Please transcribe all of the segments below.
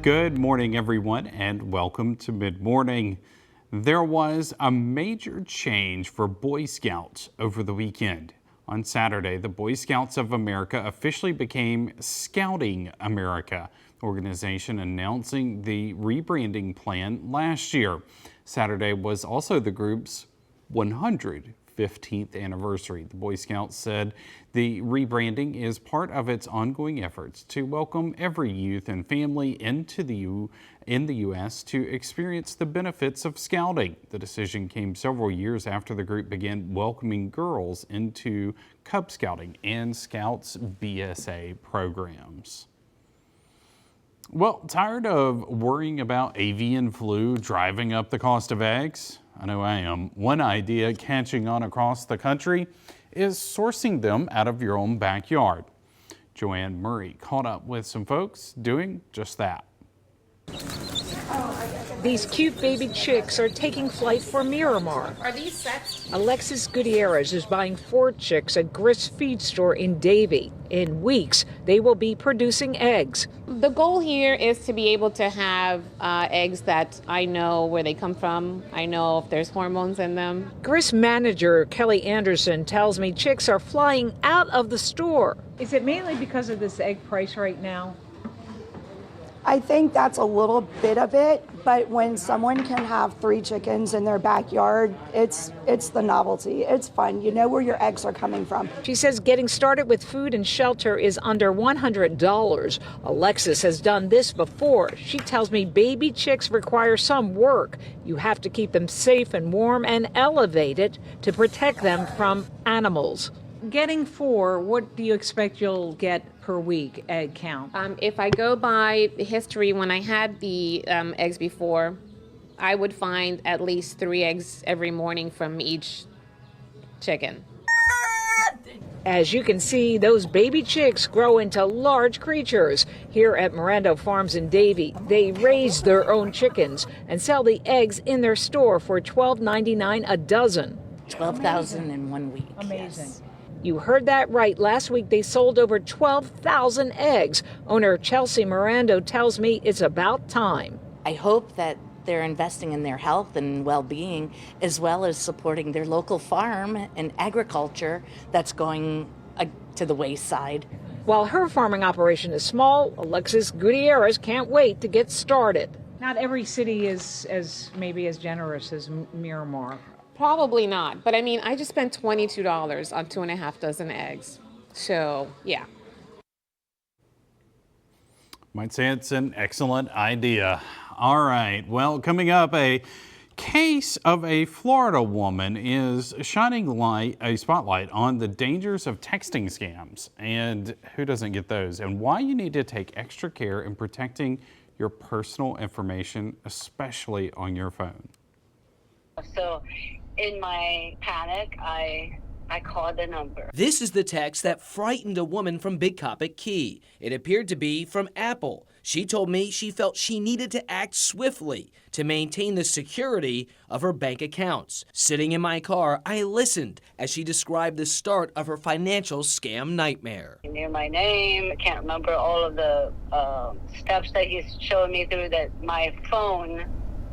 Good morning, everyone, and welcome to Mid Morning. There was a major change for Boy Scouts over the weekend. On Saturday, the Boy Scouts of America officially became Scouting America, the organization announcing the rebranding plan last year. Saturday was also the group's 115th anniversary. The Boy Scouts said the rebranding is part of its ongoing efforts to welcome every youth and family in the U.S. to experience the benefits of scouting. The decision came several years after the group began welcoming girls into Cub Scouting and Scouts BSA programs. Well, tired of worrying about avian flu driving up the cost of eggs? I know I am. One idea catching on across the country is sourcing them out of your own backyard. Joanne Murray caught up with some folks doing just that. These cute baby chicks are taking flight for Miramar. Are these sexed? Alexis Gutierrez is buying 4 chicks at Grist Feed Store in Davie. In weeks, they will be producing eggs. The goal here is to be able to have eggs that I know where they come from. I know if there's hormones in them. Grist manager Kelly Anderson tells me chicks are flying out of the store. Is it mainly because of this egg price right now? I think that's a little bit of it, but when someone can have 3 chickens in their backyard, it's the novelty. It's fun. You know where your eggs are coming from. She says getting started with food and shelter is under $100. Alexis has done this before. She tells me baby chicks require some work. You have to keep them safe and warm and elevated to protect them from animals. Getting 4, what do you expect you'll get per week egg count? If I go by history, when I had the eggs before, I would find at least 3 eggs every morning from each chicken. As you can see, those baby chicks grow into large creatures. Here at Mirando Farms in Davie, they raise their own chickens and sell the eggs in their store for $12.99 a dozen. 12,000 in 1 week. Amazing. Yes. You heard that right. Last week they sold over 12,000 eggs. Owner Chelsea Mirando tells me it's about time. I hope that they're investing in their health and well-being, as well as supporting their local farm and agriculture that's going to the wayside. While her farming operation is small, Alexis Gutierrez can't wait to get started. Not every city is as generous as Miramar. Probably not, but I mean, I just spent $22 on 2.5 dozen eggs. So, yeah. Might say it's an excellent idea. All right, well, coming up, a case of a Florida woman is shining a spotlight on the dangers of texting scams, and who doesn't get those, and why you need to take extra care in protecting your personal information, especially on your phone. So in my panic, I called the number. This is the text that frightened a woman from Big Coppic Key. It appeared to be from Apple. She told me she felt she needed to act swiftly to maintain the security of her bank accounts. Sitting in my car, I listened as she described the start of her financial scam nightmare. He knew my name. I can't remember all of the steps that he's showing me through, that my phone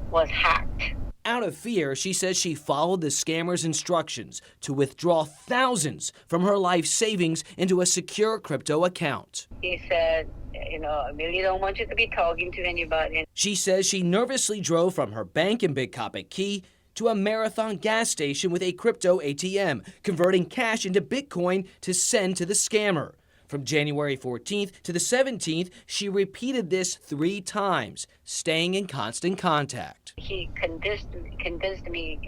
was hacked. Out of fear, she says she followed the scammer's instructions to withdraw thousands from her life savings into a secure crypto account. He said, I really don't want you to be talking to anybody. She says she nervously drove from her bank in Big Coppic Key to a Marathon gas station with a crypto ATM, converting cash into Bitcoin to send to the scammer. From January 14th to the 17th, she repeated this 3 times, staying in constant contact. He convinced me,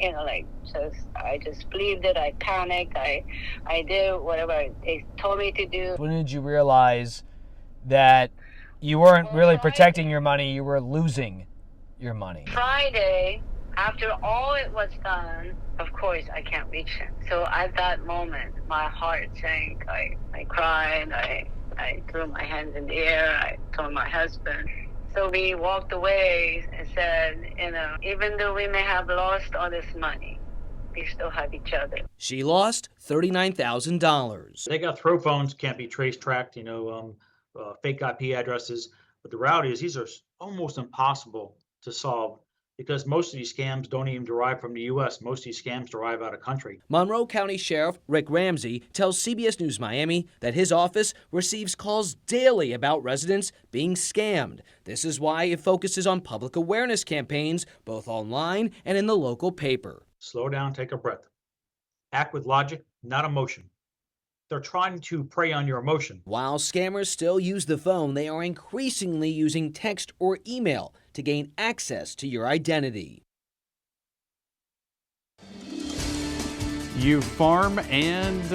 so I just believed it. I panicked. I did whatever they told me to do. When did you realize that you weren't really protecting your money, you were losing your money? Friday, after all it was done, of course I can't reach him. So at that moment, my heart sank. I cried. I threw my hands in the air. I told my husband. So we walked away and said, even though we may have lost all this money, we still have each other. She lost $39,000. They got throw phones, can't be tracked, fake IP addresses. But the reality is these are almost impossible to solve because most of these scams don't even derive from the U.S. Most of these scams derive out of country. Monroe County Sheriff Rick Ramsey tells CBS News Miami that his office receives calls daily about residents being scammed. This is why it focuses on public awareness campaigns, both online and in the local paper. Slow down, take a breath. Act with logic, not emotion. They're trying to prey on your emotion. While scammers still use the phone, they are increasingly using text or email to gain access to your identity. You farm and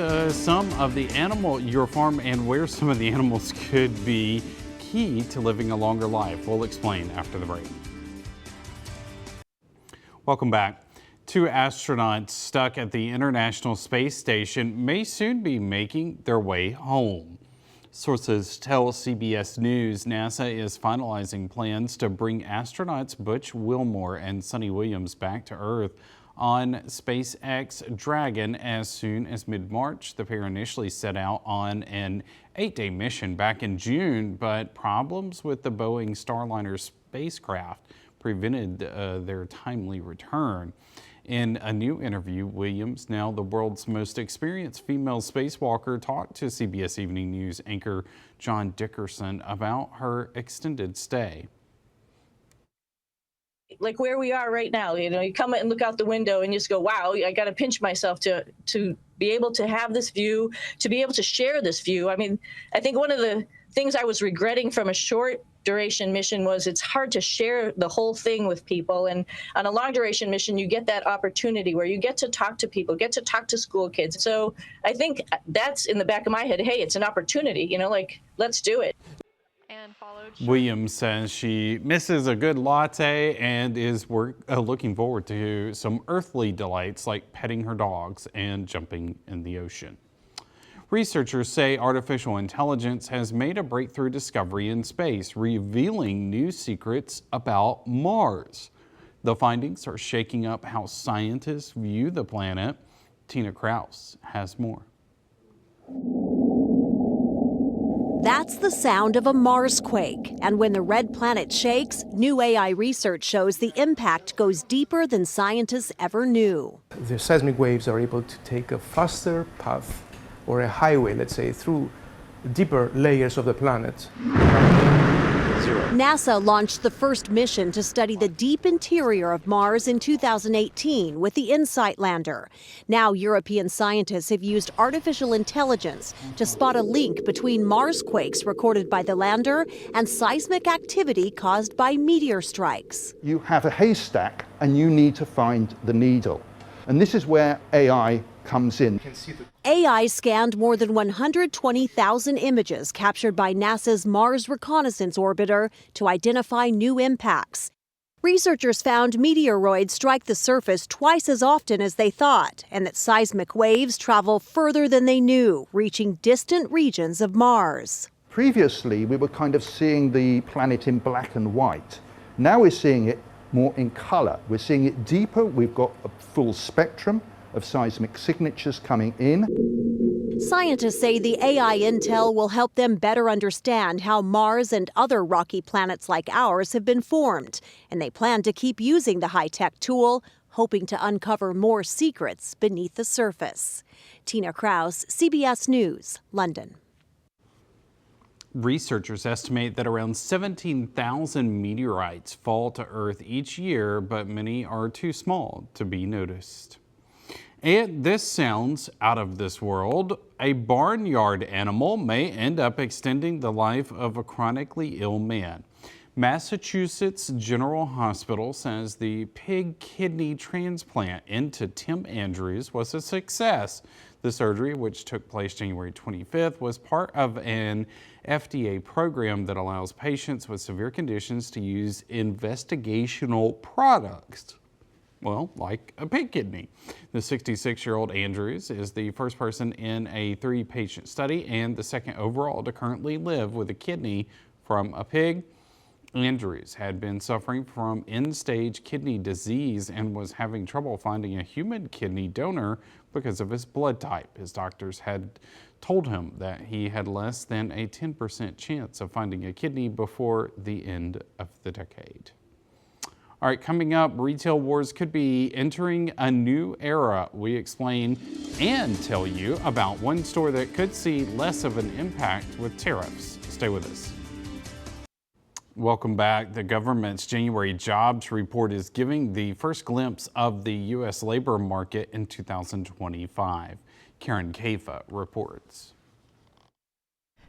your farm and where some of the animals could be key to living a longer life. We'll explain after the break. Welcome back. 2 astronauts stuck at the International Space Station may soon be making their way home. Sources tell CBS News NASA is finalizing plans to bring astronauts Butch Wilmore and Suni Williams back to Earth on SpaceX Dragon as soon as mid-March. The pair initially set out on an 8-day mission back in June, but problems with the Boeing Starliner spacecraft prevented their timely return. In a new interview, Williams, now the world's most experienced female spacewalker, talked to CBS Evening News anchor John Dickerson about her extended stay. Like where we are right now, you come and look out the window and you just go, wow, I got to pinch myself to be able to have this view, to be able to share this view. I mean, I think one of the things I was regretting from a short duration mission was it's hard to share the whole thing with people. And on a long duration mission, you get that opportunity where you get to talk to people, get to talk to school kids. So I think that's in the back of my head. Hey, it's an opportunity, let's do it. Williams says she misses a good latte and is looking forward to some earthly delights like petting her dogs and jumping in the ocean. Researchers say artificial intelligence has made a breakthrough discovery in space, revealing new secrets about Mars. The findings are shaking up how scientists view the planet. Tina Kraus has more. That's the sound of a Marsquake. And when the red planet shakes, new AI research shows the impact goes deeper than scientists ever knew. The seismic waves are able to take a faster path or a highway, let's say, through deeper layers of the planet. NASA launched the first mission to study the deep interior of Mars in 2018 with the InSight lander. Now, European scientists have used artificial intelligence to spot a link between Marsquakes recorded by the lander and seismic activity caused by meteor strikes. You have a haystack and you need to find the needle. And this is where AI comes in. AI scanned more than 120,000 images captured by NASA's Mars Reconnaissance Orbiter to identify new impacts. Researchers found meteoroids strike the surface twice as often as they thought, and that seismic waves travel further than they knew, reaching distant regions of Mars. Previously, we were kind of seeing the planet in black and white. Now we're seeing it more in color. We're seeing it deeper. We've got a full spectrum of seismic signatures coming in. Scientists say the AI intel will help them better understand how Mars and other rocky planets like ours have been formed, and they plan to keep using the high-tech tool, hoping to uncover more secrets beneath the surface. Tina Kraus, CBS News, London. Researchers estimate that around 17,000 meteorites fall to Earth each year, but many are too small to be noticed. And this sounds out of this world. A barnyard animal may end up extending the life of a chronically ill man. Massachusetts General Hospital says the pig kidney transplant into Tim Andrews was a success. The surgery, which took place January 25th, was part of an FDA program that allows patients with severe conditions to use investigational products. Well, like a pig kidney. The 66-year-old Andrews is the first person in a 3-patient study and the second overall to currently live with a kidney from a pig. Andrews had been suffering from end-stage kidney disease and was having trouble finding a human kidney donor because of his blood type. His doctors had told him that he had less than a 10% chance of finding a kidney before the end of the decade. All right, coming up, retail wars could be entering a new era. We explain and tell you about one store that could see less of an impact with tariffs. Stay with us. Welcome back. The government's January jobs report is giving the first glimpse of the U.S. labor market in 2025. Karen Kafa reports.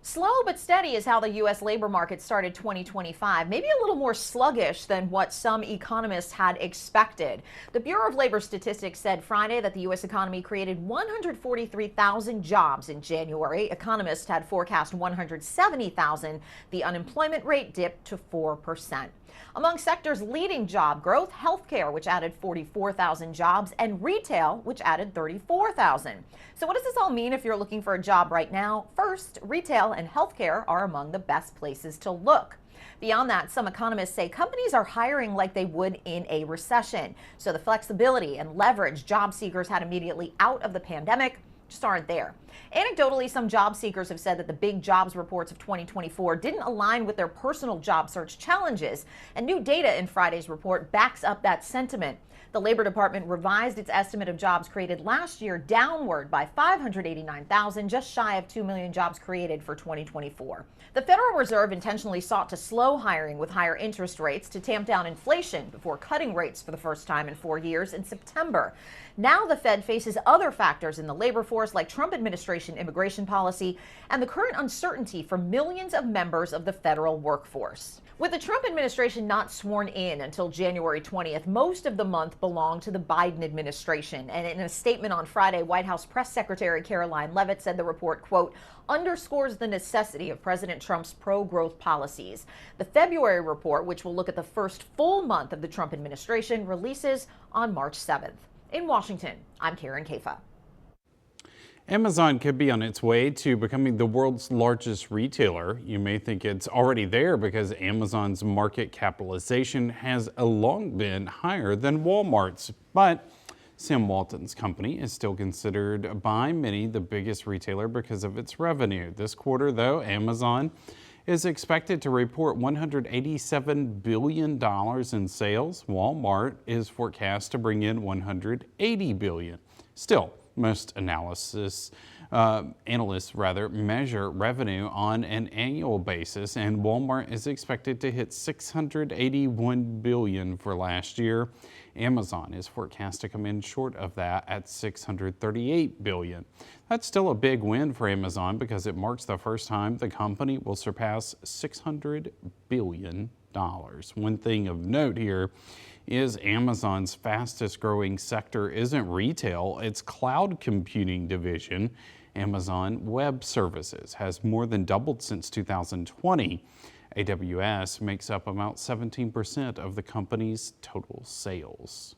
Slow but steady is how the U.S. labor market started 2025, maybe a little more sluggish than what some economists had expected. The Bureau of Labor Statistics said Friday that the U.S. economy created 143,000 jobs in January. Economists had forecast 170,000. The unemployment rate dipped to 4%. Among sectors leading job growth, healthcare, which added 44,000 jobs, and retail, which added 34,000. So what does this all mean if you're looking for a job right now? First, retail and healthcare are among the best places to look. Beyond that, some economists say companies are hiring like they would in a recession. So the flexibility and leverage job seekers had immediately out of the pandemic just aren't there. Anecdotally, some job seekers have said that the big jobs reports of 2024 didn't align with their personal job search challenges, and new data in Friday's report backs up that sentiment. The Labor Department revised its estimate of jobs created last year downward by 589,000, just shy of 2 million jobs created for 2024. The Federal Reserve intentionally sought to slow hiring with higher interest rates to tamp down inflation before cutting rates for the first time in 4 years in September. Now the Fed faces other factors in the labor force like Trump administration immigration policy and the current uncertainty for millions of members of the federal workforce. With the Trump administration not sworn in until January 20th, most of the month belonged to the Biden administration. And in a statement on Friday, White House Press Secretary Caroline Leavitt said the report, quote, underscores the necessity of President Trump's pro-growth policies. The February report, which will look at the first full month of the Trump administration, releases on March 7th. In Washington, I'm Karen Kafa. Amazon could be on its way to becoming the world's largest retailer. You may think it's already there because Amazon's market capitalization has long been higher than Walmart's. But Sam Walton's company is still considered by many the biggest retailer because of its revenue. This quarter, though, Amazon is expected to report $187 billion in sales. Walmart is forecast to bring in $180 billion. Still, most analysts measure revenue on an annual basis, and Walmart is expected to hit $681 billion for last year. Amazon is forecast to come in short of that at $638 billion. That's still a big win for Amazon because it marks the first time the company will surpass $600 billion. One thing of note here is Amazon's fastest growing sector isn't retail, it's cloud computing division. Amazon Web Services has more than doubled since 2020. AWS makes up about 17% of the company's total sales.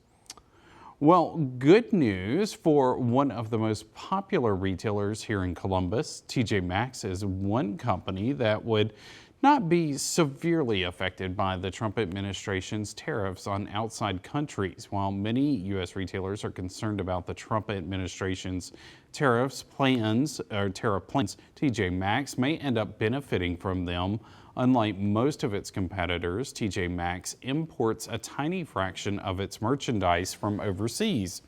Well, good news for one of the most popular retailers here in Columbus. TJ Maxx is one company that would not be severely affected by the Trump administration's tariffs on outside countries. While many U.S. retailers are concerned about the Trump administration's tariff plans, TJ Maxx may end up benefiting from them. Unlike most of its competitors, TJ Maxx imports a tiny fraction of its merchandise from overseas.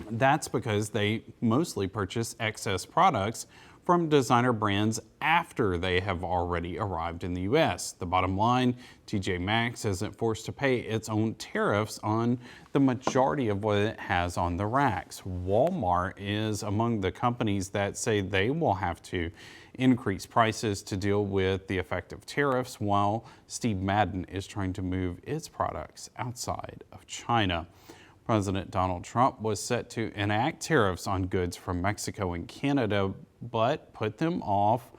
That's because they mostly purchase excess products from designer brands after they have already arrived in the U.S. The bottom line, TJ Maxx isn't forced to pay its own tariffs on the majority of what it has on the racks. Walmart is among the companies that say they will have to increase prices to deal with the effect of tariffs, while Steve Madden is trying to move its products outside of China. President Donald Trump was set to enact tariffs on goods from Mexico and Canada, but put them off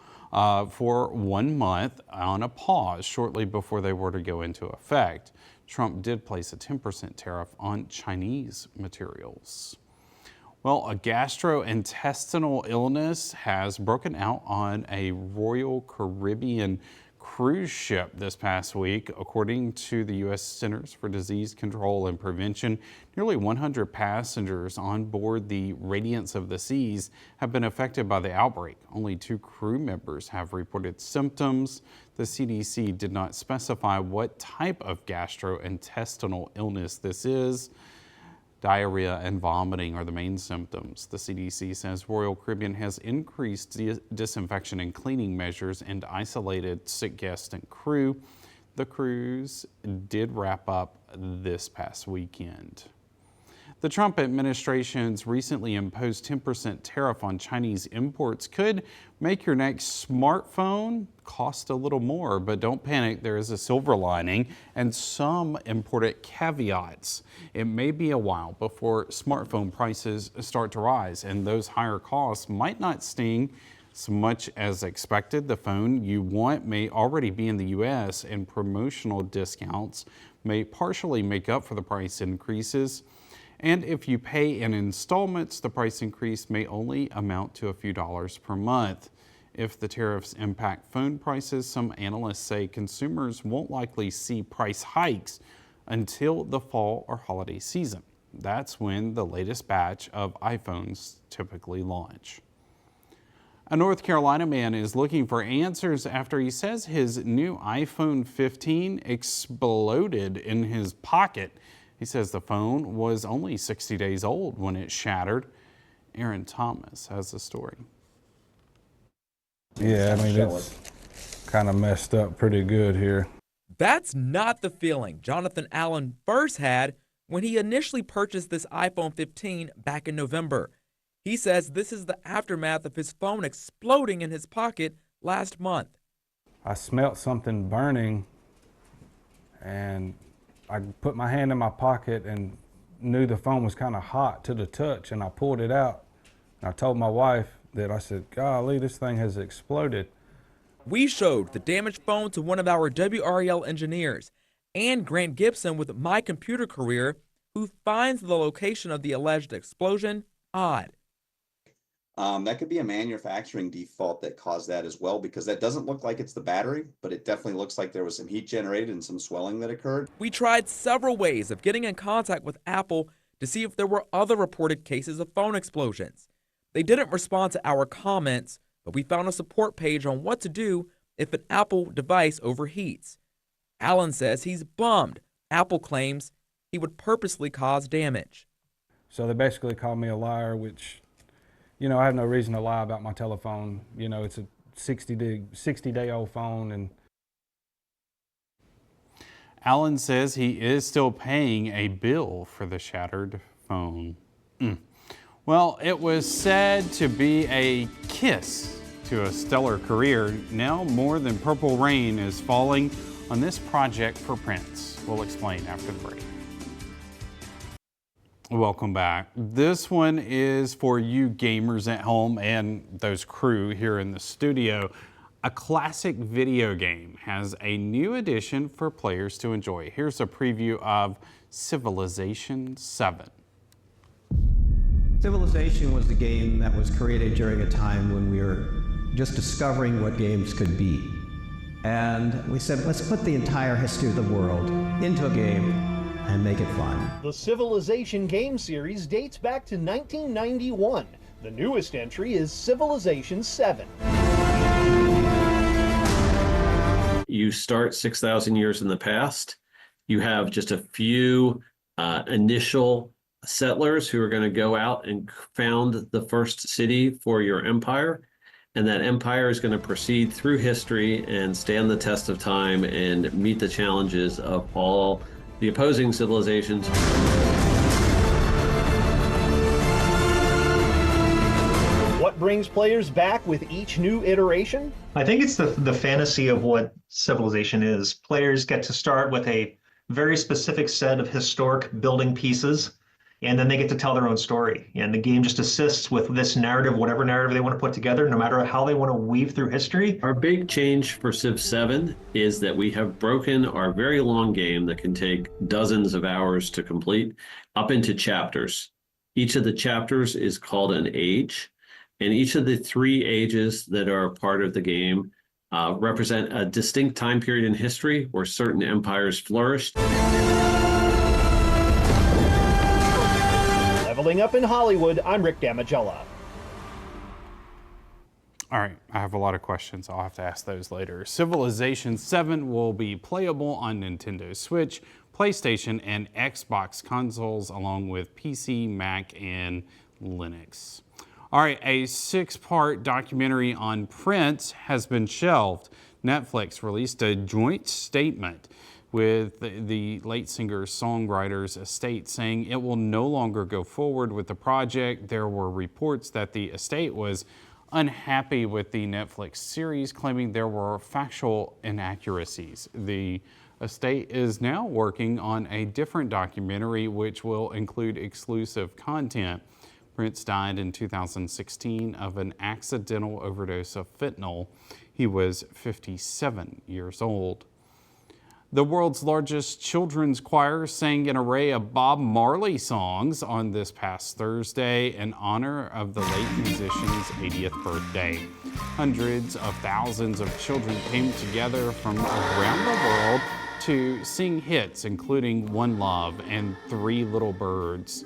for 1 month on a pause shortly before they were to go into effect. Trump did place a 10% tariff on Chinese materials. Well, a gastrointestinal illness has broken out on a Royal Caribbean cruise ship this past week. According to the U.S. Centers for Disease Control and Prevention, nearly 100 passengers on board the Radiance of the Seas have been affected by the outbreak. Only 2 crew members have reported symptoms. The CDC did not specify what type of gastrointestinal illness this is. Diarrhea and vomiting are the main symptoms. The CDC says Royal Caribbean has increased disinfection and cleaning measures and isolated sick guests and crew. The cruise did wrap up this past weekend. The Trump administration's recently imposed 10% tariff on Chinese imports could make your next smartphone cost a little more, but don't panic, there is a silver lining and some important caveats. It may be a while before smartphone prices start to rise, and those higher costs might not sting so much as expected. The phone you want may already be in the U.S., and promotional discounts may partially make up for the price increases. And if you pay in installments, the price increase may only amount to a few dollars per month. If the tariffs impact phone prices, some analysts say consumers won't likely see price hikes until the fall or holiday season. That's when the latest batch of iPhones typically launch. A North Carolina man is looking for answers after he says his new iPhone 15 exploded in his pocket. He says the phone was only 60 days old when it shattered. Aaron Thomas has the story. Yeah, I mean, it's kind of messed up pretty good here. That's not the feeling Jonathan Allen first had when he initially purchased this iPhone 15 back in November. He says this is the aftermath of his phone exploding in his pocket last month. I smelt something burning, and I put my hand in my pocket and knew the phone was kind of hot to the touch, and I pulled it out. And I told my wife that, I said, golly, this thing has exploded. We showed the damaged phone to one of our WREL engineers and Grant Gibson with My Computer Career, who finds the location of the alleged explosion odd. That could be a manufacturing default that caused that as well, because that doesn't look like it's the battery, but it definitely looks like there was some heat generated and some swelling that occurred. We tried several ways of getting in contact with Apple to see if there were other reported cases of phone explosions. They didn't respond to our comments, but we found a support page on what to do if an Apple device overheats. Allen says he's bummed. Apple claims he would purposely cause damage. So they basically called me a liar, which, you know, I have no reason to lie about my telephone. You know, it's a 60-day-old phone. And Allen says he is still paying a bill for the shattered phone. Well, it was said to be a kiss to a stellar career. Now more than purple rain is falling on this project for Prince. We'll explain after the break. Welcome back. This one is for you gamers at home and those crew here in the studio. A classic video game has a new edition for players to enjoy. Here's a preview of Civilization VII. Civilization was the game that was created during a time when we were just discovering what games could be. And we said, let's put the entire history of the world into a game and make it fun. The Civilization game series dates back to 1991. The newest entry is Civilization VII. You start 6,000 years in the past. You have just a few initial settlers who are going to go out and found the first city for your empire. And that empire is going to proceed through history and stand the test of time and meet the challenges of all the opposing civilizations. What brings players back with each new iteration? I think it's the fantasy of what Civilization is. Players get to start with a very specific set of historic building pieces, and then they get to tell their own story. And the game just assists with this narrative, whatever narrative they want to put together, no matter how they want to weave through history. Our big change for Civ 7 is that we have broken our very long game that can take dozens of hours to complete up into chapters. Each of the chapters is called an age, and each of the 3 ages that are part of the game represent a distinct time period in history where certain empires flourished. Leveling Up in Hollywood, I'm Rick Damigella. All right, I have a lot of questions. I'll have to ask those later. Civilization 7 will be playable on Nintendo Switch, PlayStation, and Xbox consoles, along with PC, Mac, and Linux. All right, a 6-part documentary on Prince has been shelved. Netflix released a joint statement with the late singer-songwriter's estate saying it will no longer go forward with the project. There were reports that the estate was unhappy with the Netflix series, claiming there were factual inaccuracies. The estate is now working on a different documentary which will include exclusive content. Prince died in 2016 of an accidental overdose of fentanyl. He was 57 years old. The world's largest children's choir sang an array of Bob Marley songs on this past Thursday in honor of the late musician's 80th birthday. Hundreds of thousands of children came together from around the world to sing hits including One Love and Three Little Birds.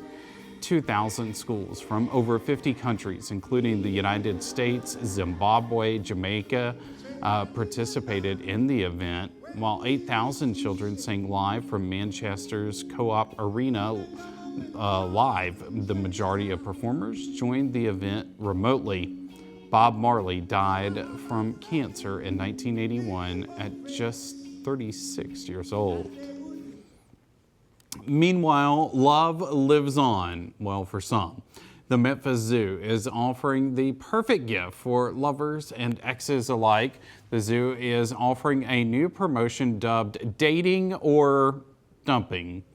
2,000 schools from over 50 countries, including the United States, Zimbabwe, Jamaica, participated in the event, while 8,000 children sang live from Manchester's Co-op Arena live. The majority of performers joined the event remotely. Bob Marley died from cancer in 1981 at just 36 years old. Meanwhile, love lives on, well, for some. The Memphis Zoo is offering the perfect gift for lovers and exes alike. The zoo is offering a new promotion dubbed Dating or Dumping,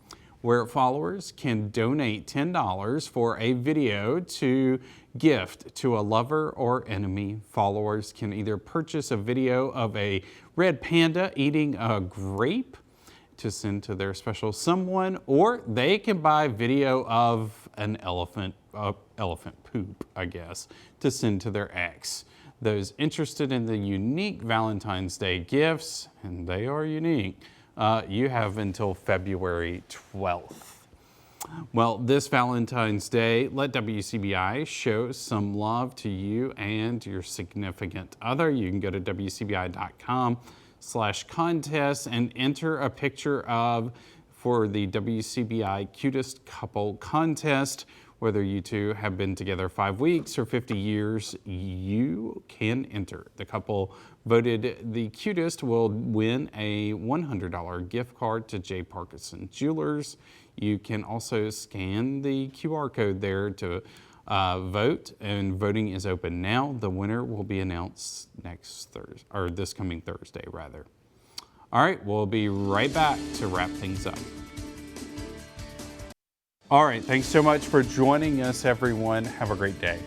where followers can donate $10 for a video to gift to a lover or enemy. Followers can either purchase a video of a red panda eating a grape to send to their special someone, or they can buy video of an elephant poop, I guess, to send to their ex. Those interested in the unique Valentine's Day gifts, and they are unique, you have until February 12th. Well, this Valentine's Day, let WCBI show some love to you and your significant other. You can go to WCBI.com/contest and enter a picture for the WCBI Cutest Couple Contest. Whether you two have been together 5 weeks or 50 years, you can enter. The couple voted the cutest will win a $100 gift card to J. Parkinson Jewelers. You can also scan the QR code there to vote, and voting is open now. The winner will be announced next Thursday, or this coming Thursday, rather. All right, we'll be right back to wrap things up. All right, thanks so much for joining us, everyone. Have a great day.